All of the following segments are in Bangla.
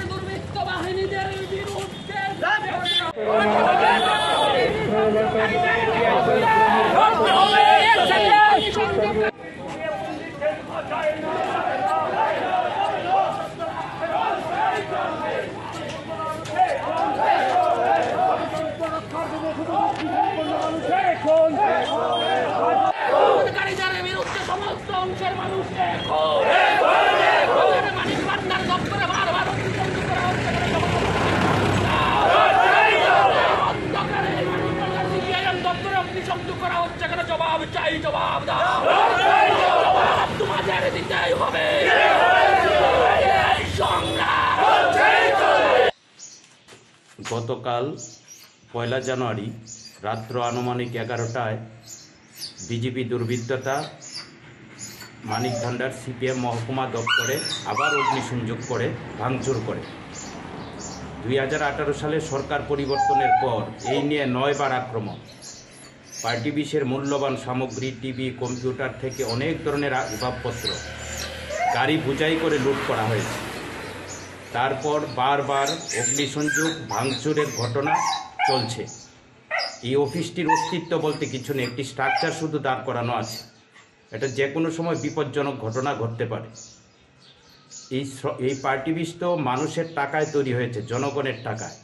দুর্বৃত্ত বাহিনীদের বিরুদ্ধে অধিকারীদের বিরুদ্ধে সমস্ত অংশের মানুষকে করা হচ্ছে কেন? জবাব চাই, জবাব দাও, জবাব তোমাদের দিতেই হবে। গতকাল 1 জানুয়ারি রাত্র আনুমানিক 11টায় বিজেপি দুর্বৃত্ততা মানিক ভান্ডার সিপিএম মহকুমা দপ্তরে আবার অগ্নিসংযোগ করে ভাঙচুর করে। 2018 সালে সরকার পরিবর্তনের পর এই নিয়ে 9 বার আক্রমণ। পার্টি বিশের মূল্যবান সামগ্রী, টিভি, কম্পিউটার থেকে অনেক ধরনের আসবাবপত্র গাড়ি বোঝাই করে লুট করা হয়েছে। তারপর বারবার অগ্নিসংযোগ ভাঙচুরের ঘটনা চলছে। এই অফিসটির অস্তিত্ব বলতে কিছু নেই, একটি স্ট্রাকচার শুধু দাঁড় করানো আছে। এটা যে কোনো সময় বিপজ্জনক ঘটনা ঘটতে পারে। এই পার্টি বিশ তো মানুষের টাকায় তৈরি হয়েছে, জনগণের টাকায়।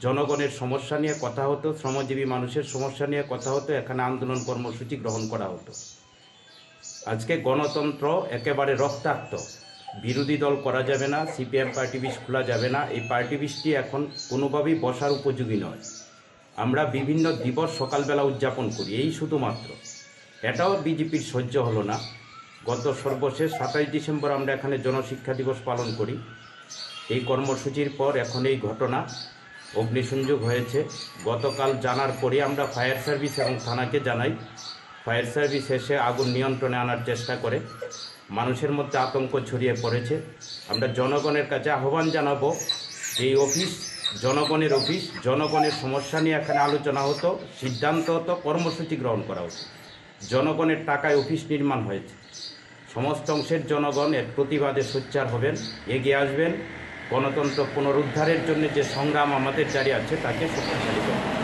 জনগণের সমস্যা নিয়ে কথা হতো, শ্রমজীবী মানুষের সমস্যা নিয়ে কথা হতো, এখানে আন্দোলন কর্মসূচি গ্রহণ করা হতো। আজকে গণতন্ত্র একেবারে রক্তাক্ত, বিরোধী দল করা যাবে না, সিপিএম পার্টি বিশ খোলা যাবে না। এই পার্টি বিশটি এখন কোনোভাবেই বসার উপযোগী নয়। আমরা বিভিন্ন দিবস সকালবেলা উদযাপন করি, এই শুধুমাত্র। এটাও বিজেপির সহ্য হলো না। গত সর্বশেষ 27 ডিসেম্বর আমরা এখানে জনশিক্ষা দিবস পালন করি। এই কর্মসূচির পর এখন এই ঘটনা, অগ্নিসংযোগ হয়েছে। গতকাল জানার পরে আমরা ফায়ার সার্ভিস এবং থানাকে জানাই। ফায়ার সার্ভিস এসে আগুন নিয়ন্ত্রণে আনার চেষ্টা করে। মানুষের মধ্যে আতঙ্ক ছড়িয়ে পড়েছে। আমরা জনগণের কাছে আহ্বান জানাবো, এই অফিস জনগণের অফিস, জনগণের সমস্যা নিয়ে এখানে আলোচনা হতো, সিদ্ধান্ত হতো, কর্মসূচি গ্রহণ করা হতো। জনগণের টাকায় অফিস নির্মাণ হয়েছে। সমস্ত অংশের জনগণ এর প্রতিবাদে সোচ্চার হবেন, এগিয়ে আসবেন। গণতন্ত্র পুনরুদ্ধারের জন্য যে সংগ্রাম আমাদের জারি আছে তাকে শক্তিশালী করবেন।